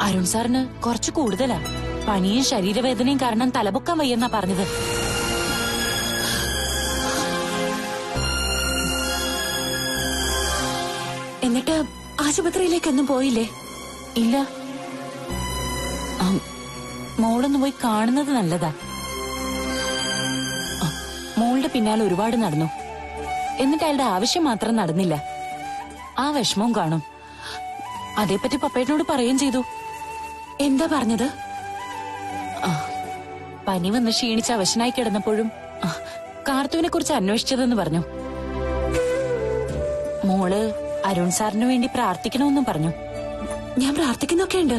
അരുൺ സാറിന് കുറച്ചു കൂടുതലാ. പനിയും ശരീരവേദനയും കാരണം തലപൊക്കാൻ വയ്യെന്നാ പറഞ്ഞത്. എന്നിട്ട് ആശുപത്രിയിലേക്കൊന്നും പോയില്ലേ? ഇല്ല. മോളൊന്ന് പോയി കാണുന്നത് നല്ലതാ. മോളുടെ പിന്നാലെ ഒരുപാട് നടന്നു, എന്നിട്ട് അയാളുടെ ആവശ്യം മാത്രം നടന്നില്ല. ആ വിഷമവും കാണും. അതേപ്പറ്റി പപ്പേട്ടനോട് പറയുകയും ചെയ്തു. എന്താ പറഞ്ഞത്? പനി വന്ന് ക്ഷീണിച്ച് അവശനായി കിടന്നപ്പോഴും കാർത്തുവിനെ കുറിച്ച് അന്വേഷിച്ചതെന്ന് പറഞ്ഞു. മോള് അരുൺ സാറിന് വേണ്ടി പ്രാർത്ഥിക്കണമെന്നും പറഞ്ഞു. ഞാൻ പ്രാർത്ഥിക്കുന്നൊക്കെ ഉണ്ട്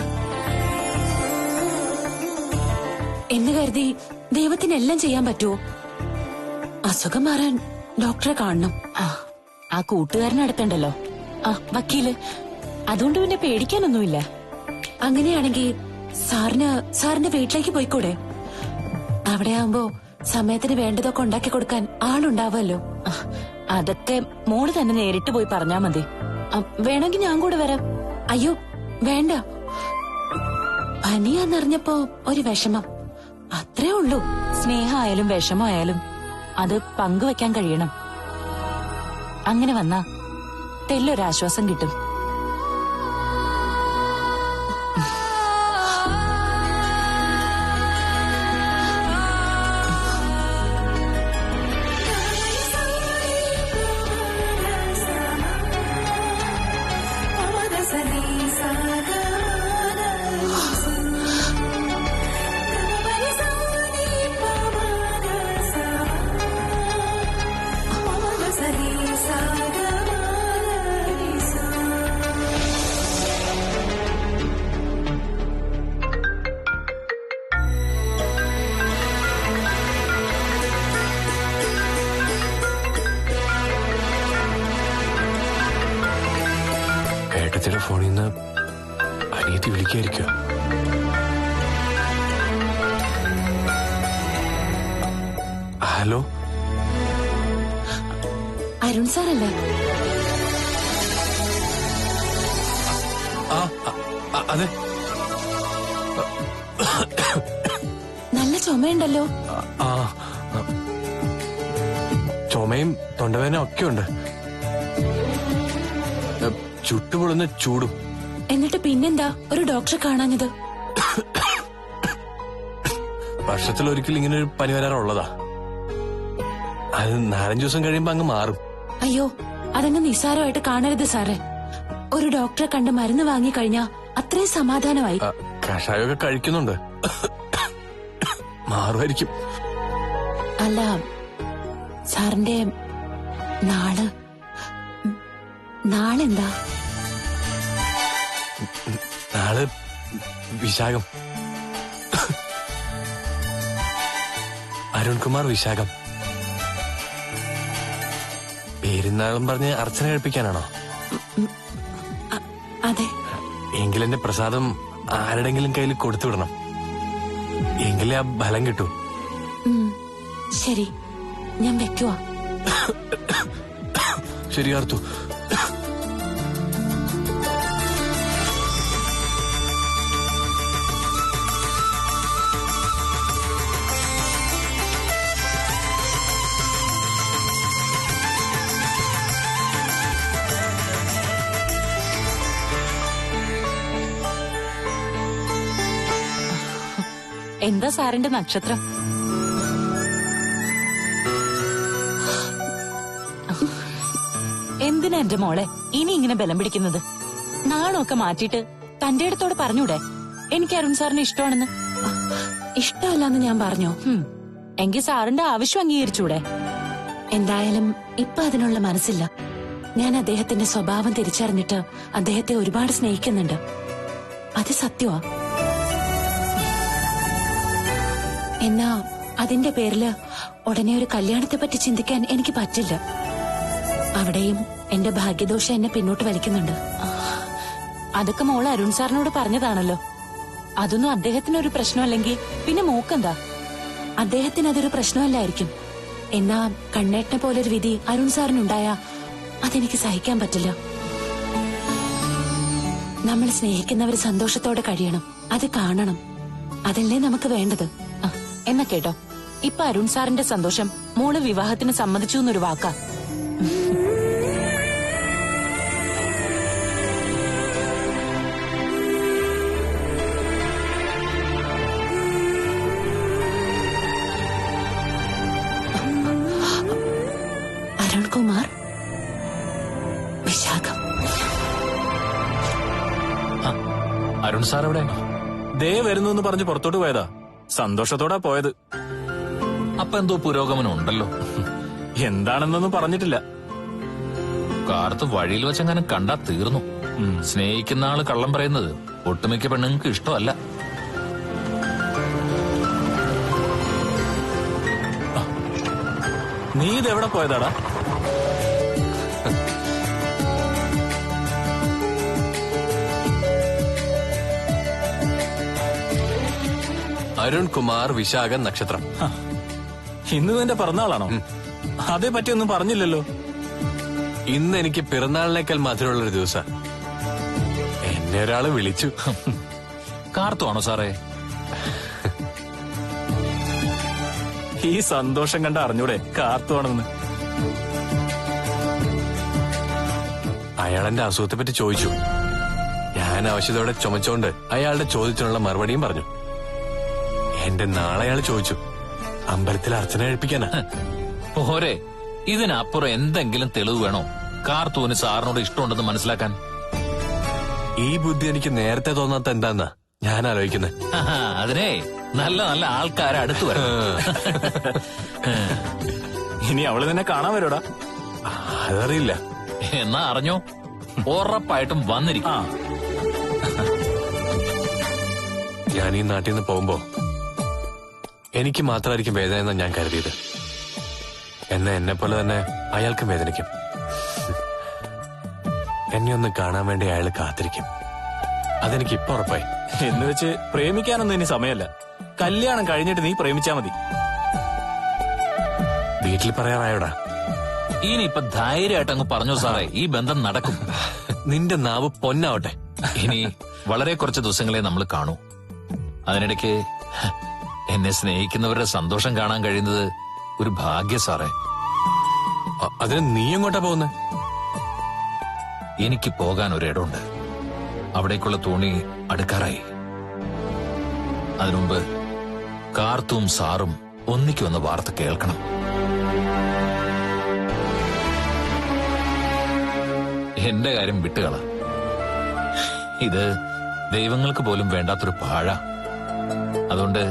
എന്ന് കരുതി ദൈവത്തിനെല്ലാം ചെയ്യാൻ പറ്റുമോ? അസുഖം മാറാൻ ഡോക്ടറെ കാണണം. ആ കൂട്ടുകാരനടുത്തുണ്ടല്ലോ, വക്കീല്. അതുകൊണ്ട് പിന്നെ പേടിക്കാനൊന്നുമില്ല. അങ്ങനെയാണെങ്കിൽ സാറിന്റെ വീട്ടിലേക്ക് പോയിക്കൂടെ? അവിടെ ആവുമ്പോ സമയത്തിന് വേണ്ടതൊക്കെ ഉണ്ടാക്കി കൊടുക്കാൻ ആളുണ്ടാവുമല്ലോ. അതൊക്കെ മോള് തന്നെ നേരിട്ട് പോയി പറഞ്ഞാ മതി. വേണമെങ്കിൽ ഞാൻ കൂടെ വരാം. അയ്യോ വേണ്ട, പനിയാന്നറിഞ്ഞപ്പോ ഒരു വിഷമം, അത്രേ ഉള്ളൂ. സ്നേഹമായാലും വിഷമമായാലും അത് പങ്കുവെക്കാൻ കഴിയണം. അങ്ങനെ വന്നാ തെല്ലൊരാശ്വാസം കിട്ടും. ഏട്ടത്തിയുടെ ഫോണിൽ നിന്ന് അനിയത്തി വിളിക്കായിരിക്കോ? ഹലോ, അരുൺ സാറല്ലേ? അതെ. നല്ല ചുമയുണ്ടല്ലോ. ചുമയും തൊണ്ടവേദന ഒക്കെ ഉണ്ട്. ചുട്ടുപൊള്ളുന്ന ചൂടും. എന്നിട്ട് പിന്നെന്താ ഒരു ഡോക്ടറെ കാണാഞ്ഞത്? വർഷത്തിലൊരിക്കൽ ഇങ്ങനെ ഒരു പനി വരാറുള്ളതാ. അത് 4-5 ദിവസം കഴിയുമ്പോ അങ്ങ് മാറും. അയ്യോ, അതങ്ങ് നിസ്സാരമായിട്ട് കാണരുത് സാറേ. ഒരു ഡോക്ടറെ കണ്ട് മരുന്ന് വാങ്ങിക്കഴിഞ്ഞാ അത്രയും സമാധാനമായി. കഷായമൊക്കെ കഴിക്കുന്നുണ്ട്, മാറുമായിരിക്കും. അല്ല, സാറിന്റെ നാളെന്താ? നാളെ വിശാഖം. അരുൺകുമാർ വിശാഖം. പേരുന്നാളും പറഞ്ഞ് അർച്ചന കഴിപ്പിക്കാനാണോ? അതെ. എങ്കിലെന്റെ പ്രസാദം ആരുടെങ്കിലും കയ്യിൽ കൊടുത്തുവിടണം. എങ്കിലേ ആ ഫലം കിട്ടൂ. ശരി, ഞാൻ വെക്കുവാ. ശരി കാർത്തു. എന്താ സാറിന്റെ നക്ഷത്രം? എന്തിനാ എന്റെ മോളെ ഇനി ഇങ്ങനെ ബലം പിടിക്കുന്നത്? നാണമൊക്കെ മാറ്റിയിട്ട് തന്റെ അടുത്തോട് പറഞ്ഞൂടെ എനിക്ക് അരുൺ സാറിന് ഇഷ്ടമാണെന്ന്? ഇഷ്ടമല്ലെന്ന് ഞാൻ പറഞ്ഞോ? എങ്കിൽ സാറിന്റെ ആവശ്യം അംഗീകരിച്ചൂടെ? എന്തായാലും ഇപ്പൊ അതിനുള്ള മനസ്സില്ല. ഞാൻ അദ്ദേഹത്തിന്റെ സ്വഭാവം തിരിച്ചറിഞ്ഞിട്ട് അദ്ദേഹത്തെ ഒരുപാട് സ്നേഹിക്കുന്നുണ്ട്. അത് സത്യമാ. എന്നാ അതിന്റെ പേരില് ഉടനെ ഒരു കല്യാണത്തെ പറ്റി ചിന്തിക്കാൻ എനിക്ക് പറ്റില്ല. അവിടെയും എന്റെ ഭാഗ്യദോഷം എന്നെ പിന്നോട്ട് വലിക്കുന്നുണ്ട്. അതൊക്കെ മോള് അരുൺ സാറിനോട് പറഞ്ഞതാണല്ലോ. അതൊന്നും അദ്ദേഹത്തിനൊരു പ്രശ്നമല്ലെങ്കിൽ പിന്നെ മോക്കെന്താ? അദ്ദേഹത്തിന് അതൊരു പ്രശ്നമല്ലായിരിക്കും. എന്നാ കണ്ണേട്ടനെ പോലൊരു വിധി അരുൺ സാറിനുണ്ടായാ അതെനിക്ക് സഹിക്കാൻ പറ്റില്ല. നമ്മൾ സ്നേഹിക്കുന്നവർ സന്തോഷത്തോടെ കഴിയണം, അത് കാണണം. അതല്ലേ നമുക്ക് വേണ്ടത്. ആ, എന്നാ കേട്ടോ, ഇപ്പൊ അരുൺ സാറിന്റെ സന്തോഷം മോള് വിവാഹത്തിന് സമ്മതിച്ചു എന്നൊരു വാക്കാ. അരുൺകുമാർ, വിശാഖം. അരുൺ സാർ എവിടെ? ദേ വരുന്നു എന്ന് പറഞ്ഞ് പുറത്തോട്ട് പോയതാ. സന്തോഷത്തോടാ പോയത്. അപ്പൊ എന്തോ പുരോഗമനം ഉണ്ടല്ലോ. എന്താണെന്നൊന്നും പറഞ്ഞിട്ടില്ല. കാർത്ത് വഴിയിൽ വെച്ചെങ്ങനെ കണ്ടാ തീർന്നു. സ്നേഹിക്കുന്ന ആള് കള്ളം പറയുന്നത് ഒട്ടുമിക്ക പെണ്ണുങ്ങൾക്ക് ഇഷ്ടമല്ല. നീ ഇതെവിടെ പോയതാടാ? അരുൺ കുമാർ വിശാഖ നക്ഷത്രം. ഇന്ന് നിന്റെ പിറന്നാളാണോ? അതേ പറ്റിയൊന്നും പറഞ്ഞില്ലല്ലോ. ഇന്ന് എനിക്ക് പിറന്നാളിനേക്കാൾ മധുരമുള്ളൊരു ദിവസം. എന്നെ ഒരാള് വിളിച്ചു. കാർത്തുവാണോ സാറേ? ഈ സന്തോഷം കണ്ട അറിഞ്ഞൂടെ കാർത്തുവാണെന്ന്. അയാളെന്റെ അസുഖത്തെ പറ്റി ചോദിച്ചു. ഞാൻ ആവശ്യത്തോടെ ചുമച്ചോണ്ട് അയാളുടെ ചോദ്യത്തിനുള്ള മറുപടിയും പറഞ്ഞു. എന്റെ നാളെ അയാൾ ചോദിച്ചു, അമ്പലത്തിൽ അർച്ചന കഴിപ്പിക്കാനാ. പോരെ, ഇതിനപ്പുറം എന്തെങ്കിലും തെളിവ് വേണോ കാർത്തൂന് സാറിനോട് ഇഷ്ടമുണ്ടെന്ന് മനസ്സിലാക്കാൻ? ഈ ബുദ്ധി എനിക്ക് നേരത്തെ തോന്നാത്ത എന്താന്നാ ഞാൻ ആലോചിക്കുന്നത്. അതിനെ നല്ല നല്ല ആൾക്കാരെ അടുത്ത് വരണം. ഇനി അവള് നിന്നെ കാണാൻ വരൂടാ? അതറിയില്ല. എന്നാ അറിഞ്ഞോ, ഉറപ്പായിട്ടും വന്നിരിക്കും. ഞാൻ ഈ നാട്ടിൽ നിന്ന് പോകുമ്പോ എനിക്ക് മാത്രമായിരിക്കും വേദന എന്നാ ഞാൻ കരുതിയത്. എന്നാ എന്നെ പോലെ തന്നെ അയാൾക്കും വേദനിക്കും. എന്നെ ഒന്ന് കാണാൻ വേണ്ടി അയാൾ കാത്തിരിക്കും. അതെനിക്ക് ഇപ്പൊ ഉറപ്പായി. എന്ന് വെച്ച് പ്രേമിക്കാനൊന്നും ഇനി സമയമല്ല. കല്യാണം കഴിഞ്ഞിട്ട് നീ പ്രേമിച്ചാ മതി. വീട്ടിൽ പറയാറായോടാ? ഇനിയിപ്പൊ ധൈര്യമായിട്ട് അങ്ങ് പറഞ്ഞോ സാറേ, ഈ ബന്ധം നടക്കും. നിന്റെ നാവ് പൊന്നാവട്ടെ. ഇനി വളരെ കുറച്ച് ദിവസങ്ങളെ നമ്മൾ കാണൂ. അതിനിടയ്ക്ക് എന്നെ സ്നേഹിക്കുന്നവരുടെ സന്തോഷം കാണാൻ കഴിയുന്നത് ഒരു ഭാഗ്യ സാറേ. അതിന് നീ എങ്ങോട്ടാ പോകുന്നത്? എനിക്ക് പോകാൻ ഒരിടമുണ്ട്. അവിടേക്കുള്ള തോണി അടുക്കാറായി. അതിനുമുമ്പ് കാർത്തും സാറും ഒന്നിക്ക് വന്ന വാർത്ത കേൾക്കണം. എന്റെ കാര്യം വിട്ടുകള. ഇത് ദൈവങ്ങൾക്ക് പോലും വേണ്ടാത്തൊരു പാഴ. അതുകൊണ്ട്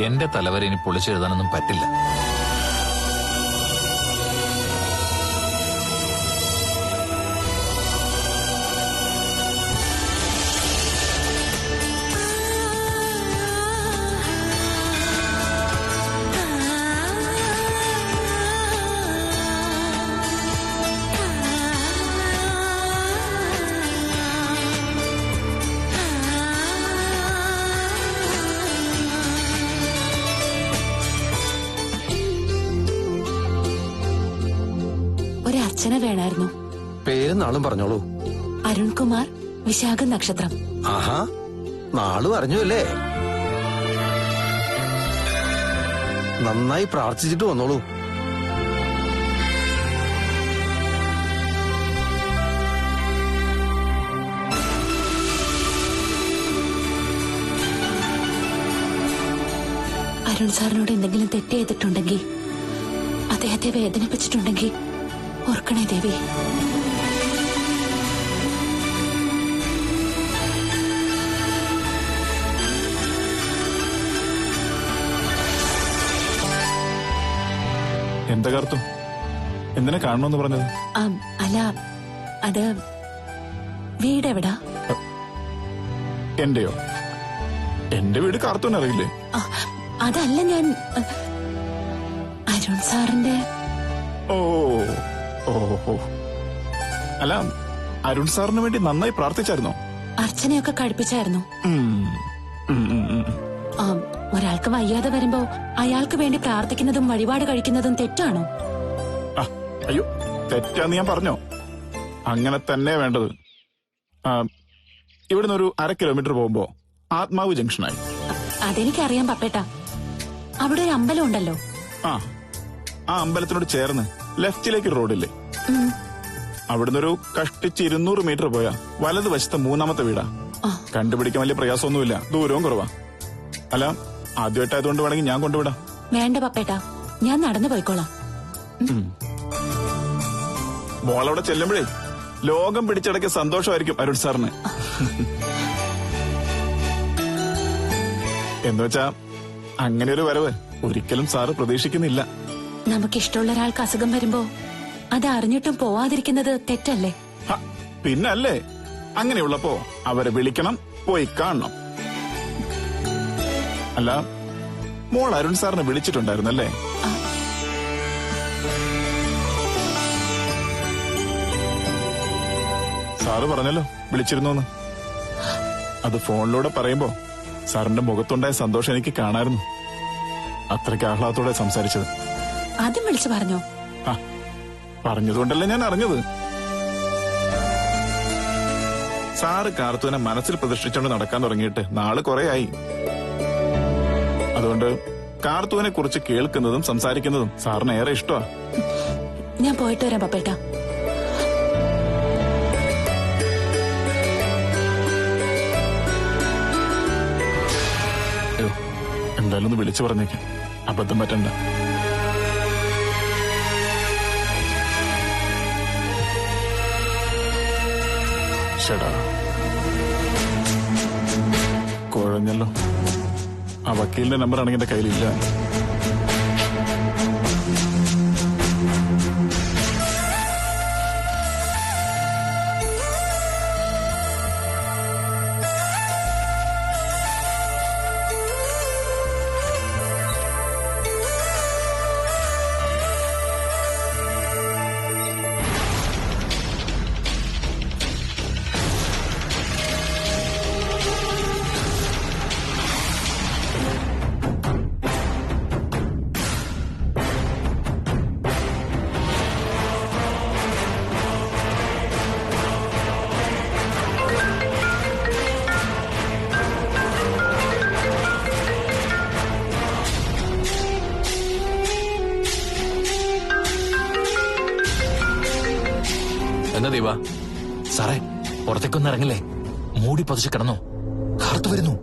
എന്റെ തലവരെ ഇനി പൊളിച്ചെഴുതാനൊന്നും പറ്റില്ല. ഒരർച്ചന വേണമായിരുന്നു. പേരും നാളും പറഞ്ഞോളൂ. അരുൺകുമാർ, വിശാഖ നക്ഷത്രം. ആഹാ, നാളും അറിഞ്ഞു അല്ലേ? നന്നായി പ്രാർത്ഥിച്ചിട്ട് വന്നോളൂ. അരുൺ സാറിനോട് എന്തെങ്കിലും തെറ്റ് ചെയ്തിട്ടുണ്ടെങ്കിൽ, അദ്ദേഹത്തെ വേദനിപ്പിച്ചിട്ടുണ്ടെങ്കിൽ ഓർക്കണേ ദേവി. എന്താ കാർത്തു, എന്തിനാ കാണണമെന്ന് പറഞ്ഞത്? അല്ല, അത് വീടെവിടാ? എന്റെയോ? എന്റെ വീട് കാർത്തൂന് അറിയില്ലേ? അതല്ല, ഞാൻ അരുൺ സാറിന്റെ. ഓ ഓ ഓ, അല്ല, അരുൺ സാറിന് വേണ്ടി നന്നായി പ്രാർത്ഥിച്ചായിരുന്നോ? അർച്ചനയൊക്കെ കഴിപ്പിച്ചായിരുന്നു. ഒരാൾക്ക് വയ്യാതെ വരുമ്പോ അയാൾക്ക് വേണ്ടി പ്രാർത്ഥിക്കുന്നതും വഴിപാട് കഴിക്കുന്നതും തെറ്റാണോ? അയ്യോ, തെറ്റാന്ന് ഞാൻ പറഞ്ഞോ? അങ്ങനെ തന്നെ വേണ്ടത്. ഇവിടുന്ന് ഒരു 1/2 കിലോമീറ്റർ പോകുമ്പോ ആത്മാവ് ജംഗ്ഷനായി. അതെനിക്കറിയാം പപ്പേട്ട. അവിടെ ഒരു അമ്പലം ഉണ്ടല്ലോ. ആ അമ്പലത്തിനോട് ചേർന്ന് ലെഫ്റ്റിലേക്ക് റോഡില്ലേ, അവിടുന്ന് ഒരു കഷ്ടിച്ച് 200 മീറ്റർ പോയാ വലതുവശത്തെ 3ാമത്തെ വീടാ. കണ്ടുപിടിക്കാൻ വലിയ പ്രയാസമൊന്നുമില്ല, ദൂരവും കുറവാ. അല്ല, ആദ്യമായിട്ടായതുകൊണ്ട് വേണമെങ്കിൽ ഞാൻ കൊണ്ടുവിടാം. വേണ്ട പപ്പേട്ട, ഞാൻ നടന്നു പോയിക്കോളാം. മോളവിടെ ചെല്ലുമ്പോഴേ ലോകം പിടിച്ചടക്കിയ സന്തോഷമായിരിക്കും അരുൺ സാറിന്. എന്നുവെച്ചാ അങ്ങനെ ഒരു വരവ് ഒരിക്കലും സാറ് പ്രതീക്ഷിക്കുന്നില്ല. നമുക്കിഷ്ടമുള്ള ഒരാൾക്ക് അസുഖം വരുമ്പോ അത് അറിഞ്ഞിട്ടും പോവാതിരിക്കുന്നത് തെറ്റല്ലേ? പിന്നല്ലേ, അങ്ങനെയുള്ളപ്പോ അവരെ വിളിക്കണം, പോയി കാണണം. അല്ല, മോൾ അരുൺ സാറിനെ വിളിച്ചിട്ടുണ്ടായിരുന്നല്ലേ? സാറ് പറഞ്ഞല്ലോ വിളിച്ചിരുന്നു. അത് ഫോണിലൂടെ പറയുമ്പോ സാറിന്റെ മുഖത്തുണ്ടായ സന്തോഷം എനിക്ക് കാണായിരുന്നു. അത്രയ്ക്ക് ആഹ്ലാദത്തോടെ സംസാരിച്ചത്. ആദ്യം വിളിച്ചു പറഞ്ഞോ? പറഞ്ഞതുകൊണ്ടല്ലേ ഞാൻ അറിഞ്ഞത്. സാറ് കാർത്തൂനെ മനസ്സിൽ പ്രതിഷ്ഠിച്ചുകൊണ്ട് നടക്കാൻ തുടങ്ങിയിട്ട് നാള് കുറേയായി. അതുകൊണ്ട് കാർത്തൂനെ കുറിച്ച് കേൾക്കുന്നതും സംസാരിക്കുന്നതും സാറിന് ഏറെ ഇഷ്ടമാ. ഞാൻ പോയിട്ട് വരാം പപ്പേട്ട. എന്തായാലും ഒന്ന് വിളിച്ചു പറഞ്ഞേക്കാം, അബദ്ധം പറ്റണ്ട. ചേടാ, കുഴഞ്ഞല്ലോ. ആ വക്കീലിന്റെ നമ്പർ ആണെങ്കിൽ എന്റെ കയ്യിലില്ല. എന്താ ദീപ? സാറേ, പുറത്തേക്കൊന്നും ഇറങ്ങില്ലേ, മൂടി പതിച്ച് കിടന്നോ, കാർത്തു വരുന്നു.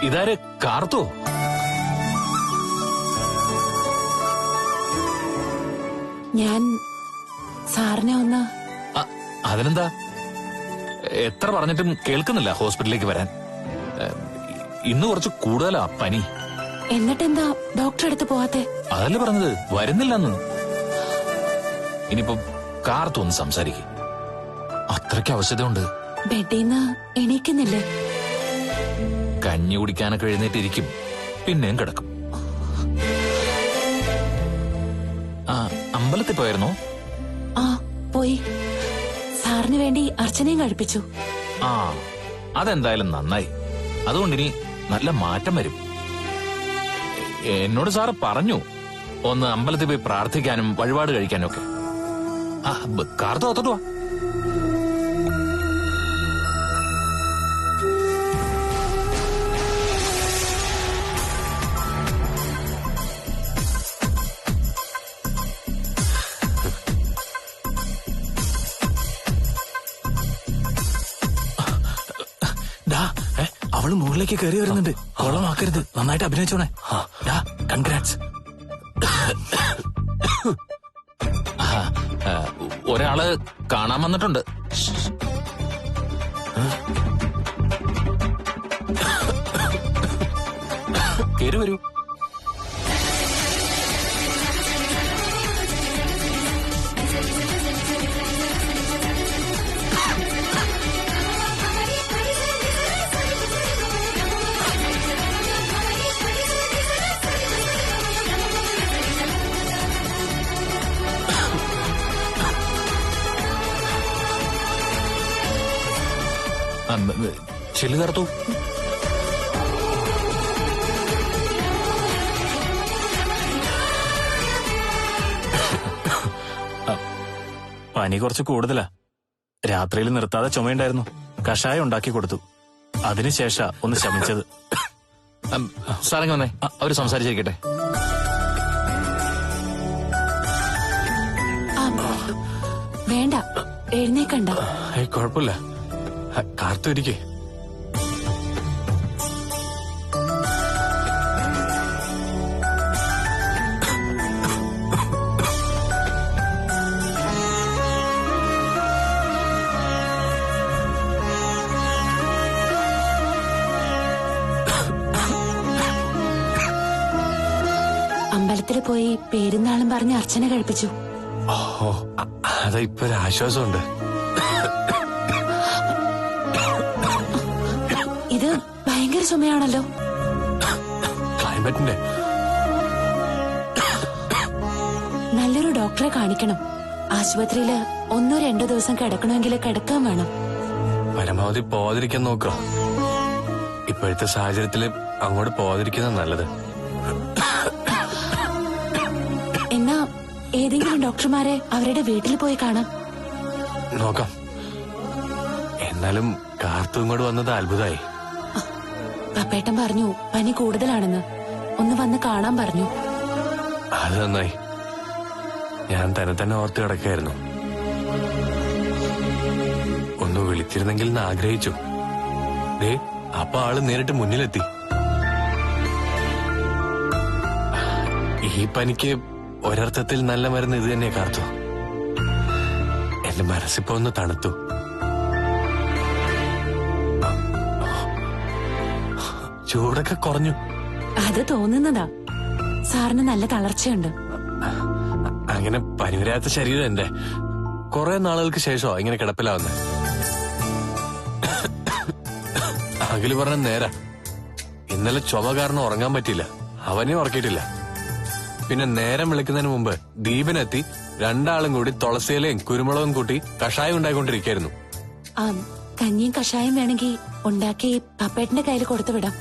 ഇതാര്, കാർത്തോ? ഞാൻ സാറിനെ ഒന്ന്. അതിനെന്താ, എത്ര പറഞ്ഞിട്ടും കേൾക്കുന്നില്ല ഹോസ്പിറ്റലിലേക്ക് വരാൻ. ഇന്ന് കുറച്ച് കൂടുതലാ പനി. എന്നിട്ടെന്താ ഡോക്ടറെ അടുത്ത് പോവാത്തെ? അതല്ലേ പറഞ്ഞത്, വരുന്നില്ലെന്ന്. ഇനിയിപ്പം കാർത്തു ഒന്ന് സംസാരിക്കും, അത്രയ്ക്ക് ആവശ്യതയുണ്ട്. ബെഡിന്ന് എണീക്കുന്നില്ലേ? കഞ്ഞി കുടിക്കാനൊക്കെ എഴുന്നേറ്റിരിക്കും, പിന്നെയും കിടക്കും. അമ്പലത്തിൽ പോയിരുന്നോ? പോയി. സാറിന് വേണ്ടി അർച്ചനയും കഴിപ്പിച്ചു. അതെന്തായാലും നന്നായി. അതുകൊണ്ടിനി നല്ല മാറ്റം വരും. എന്നോട് സാറ് പറഞ്ഞു ഒന്ന് അമ്പലത്തിൽ പോയി പ്രാർത്ഥിക്കാനും വഴിപാട് കഴിക്കാനും ഒക്കെ. കാർത്തു അത്തോട്ട് വാ. അവള് മുകളിലേക്ക് കയറി വരുന്നുണ്ട്, കൊള്ളമാക്കരുത്, നന്നായിട്ട് അഭിനയിച്ചോണേ. കൺഗ്രാറ്റ്സ്. ഒരാള് കാണാൻ വന്നിട്ടുണ്ട്. കേറി വരൂ. ചെല്ലു കറുത്തു. പനി കുറച്ച് കൂടുതലാ. രാത്രിയിൽ നിർത്താതെ ചുമയുണ്ടായിരുന്നു. കഷായം ഉണ്ടാക്കി കൊടുത്തു. അതിനുശേഷാ ഒന്ന് ശമിച്ചത്. സാറങ്ങ് വന്നേ, അവര് സംസാരിച്ചിരിക്കട്ടെ. വേണ്ട, എഴുന്നേക്കണ്ട. കുഴപ്പമില്ല, കാർത്തു ഇരിക്കേ. അമ്പലത്തിൽ പോയി പേരും നാളും പറഞ്ഞ് അർച്ചന കഴിപ്പിച്ചു. ഓ, അതാ ഇപ്പൊ ഒരു ആശ്വാസമുണ്ട്. ഇത് ഭയങ്കര ചുമയാണല്ലോ. ക്ലൈമറ്റിന്റെ. നല്ലൊരു ഡോക്ടറെ കാണിക്കണം. ആശുപത്രിയില് 1-2 ദിവസം കിടക്കണമെങ്കിൽ കിടക്കാൻ വേണം. പരമാവധി പോവാതിരിക്കാൻ നോക്കുക. ഇപ്പോഴത്തെ സാഹചര്യത്തില് അങ്ങോട്ട് പോവാതിരിക്കുന്ന നല്ലത്. എന്നാ ഏതെങ്കിലും ഡോക്ടർമാരെ അവരുടെ വീട്ടിൽ പോയി കാണാം. നോക്കാം. എന്നാലും കാർത്തു ഇങ്ങോട്ട് വന്നത് അത്ഭുതമായി. പപ്പേട്ടൻ പറഞ്ഞു പനി കൂടുതലാണെന്ന്. ഒന്ന് വന്ന് കാണാൻ പറഞ്ഞു. അത് നന്നായി. ഞാൻ തന്നെ ഓർത്ത് കിടക്കായിരുന്നു. ഒന്ന് വിളിച്ചിരുന്നെങ്കിൽ എന്ന് ആഗ്രഹിച്ചു. ദേ, അപ്പൊ ആള് നേരിട്ട് മുന്നിലെത്തി. ഈ പനിക്ക് ഒരർത്ഥത്തിൽ നല്ല മരുന്ന് ഇത് തന്നെ കാർത്തു. എന്റെ മനസ്സിപ്പോ ഒന്ന് തണുത്തു. ചൂടൊക്കെ കുറഞ്ഞു. അത് തോന്നുന്നതാ. സാറിന് നല്ല തളർച്ചയുണ്ട്. അങ്ങനെ പനി വരാത്ത ശരീരം എന്റെ. കുറെ നാളുകൾക്ക് ശേഷമോ ഇങ്ങനെ കിടപ്പിലാവുന്നത്. അഖില് പറഞ്ഞ നേരാ. ഇന്നലെ ചുമ കാരണം ഉറങ്ങാൻ പറ്റിയില്ല. അവനെ ഉറക്കിയിട്ടില്ല. പിന്നെ നേരം വിളിക്കുന്നതിന് മുമ്പ് ദീപനെത്തി 2 കൂടി തുളസിയിലയും കുരുമുളകും കൂട്ടി കഷായം ഉണ്ടായിക്കൊണ്ടിരിക്കായിരുന്നു. കഞ്ഞിയും കഷായം വേണമെങ്കിൽ ഉണ്ടാക്കി പപ്പേട്ടന്റെ കയ്യിൽ കൊടുത്തു വിടാം.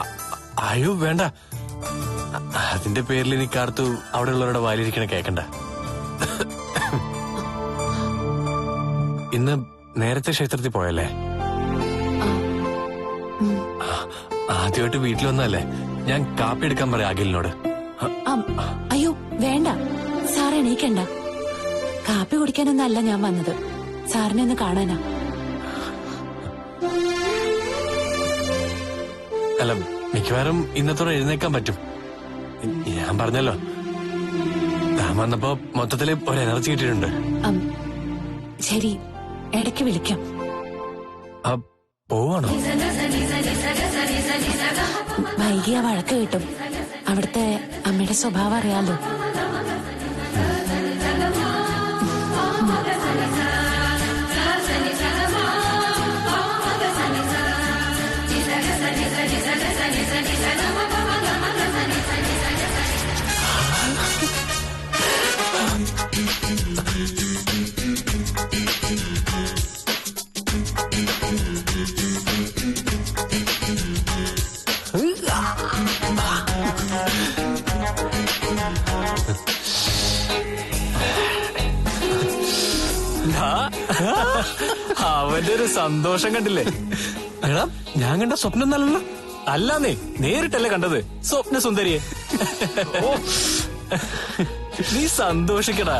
അയ്യോ വേണ്ട. അതിന്റെ പേരിൽ ഇനി കാർത്തു അവിടെയുള്ളവരുടെ വാലിരിക്കണ കേക്കണ്ട. ഇന്ന് നേരത്തെ ക്ഷേത്രത്തിൽ പോയല്ലേ? ആദ്യമായിട്ട് വീട്ടിൽ വന്നല്ലേ. ഞാൻ കാപ്പി എടുക്കാൻ പറയാം അഖിലിനോട്. അയ്യോ വേണ്ട, സാർ എണീക്കണ്ട. കാപ്പി കുടിക്കാനൊന്നല്ല ഞാൻ വന്നത്, സാറിനെ ഒന്ന് കാണാനാ. അല്ല, മിക്കവാറും ഇന്നത്തോടെ എഴുന്നേക്കാൻ പറ്റും. ഞാൻ പറഞ്ഞല്ലോ, താൻ വന്നപ്പോ മൊത്തത്തില് ഒരു എനർജി കിട്ടിയിട്ടുണ്ട്. ശരി, ഇടയ്ക്ക് വിളിക്കാം. പോവാണോ? വൈകിയ വഴക്ക് കിട്ടും. അവിടുത്തെ അമ്മയുടെ സ്വഭാവം അറിയാലോ. അവന്റെ ഒരു സന്തോഷം കണ്ടില്ലേ? എടാ, ഞാൻ കണ്ട സ്വപ്നം നല്ലല്ലോ. അല്ലാന്നേ, നേരിട്ടല്ലേ കണ്ടത് സ്വപ്ന സുന്ദരിയെ. നീ സന്തോഷിക്കടാ.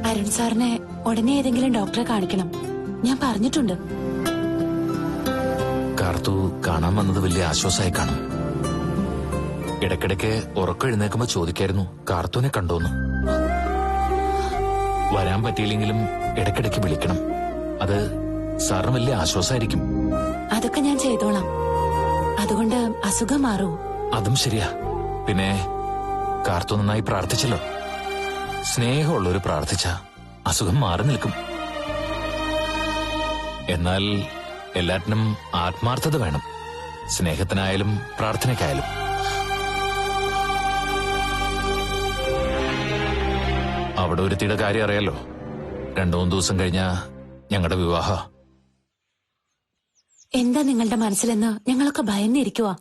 അരുൺ സാറിനെ ഉടനെ ഏതെങ്കിലും ഡോക്ടറെ കാണിക്കണം. ഞാൻ പറഞ്ഞിട്ടുണ്ട്. കാർത്തു കാണാൻ വന്നത് വലിയ ആശ്വാസമായി കാണും. ഇടയ്ക്കിടയ്ക്ക് ഉറക്കം എഴുന്നേക്കുമ്പോ ചോദിക്കായിരുന്നു കാർത്തൂനെ കണ്ടോന്ന്. വരാൻ പറ്റിയില്ലെങ്കിലും ഇടയ്ക്കിടയ്ക്ക് വിളിക്കണം. അത് സാറിന് വലിയ ആശ്വാസമായിരിക്കും. അതൊക്കെ ഞാൻ ചെയ്തോളാം. അതുകൊണ്ട് അസുഖം മാറൂ. അതും ശരിയാ. പിന്നെ കാർത്തു നന്നായി പ്രാർത്ഥിച്ചല്ലോ. സ്നേഹമുള്ളൊരു പ്രാർത്ഥിച്ച അസുഖം മാറി നിൽക്കും. എന്നാൽ എല്ലാറ്റിനും ആത്മാർത്ഥത വേണം. സ്നേഹത്തിനായാലും പ്രാർത്ഥനയ്ക്കായാലും. അവിടെ ഒരുത്തിയുടെ കാര്യം അറിയാലോ. 2-3 ദിവസം കഴിഞ്ഞാ ഞങ്ങളുടെ വിവാഹ. എന്താ നിങ്ങളുടെ മനസ്സിലെന്ന് ഞങ്ങളൊക്കെ ഭയന്നിരിക്കുവാ.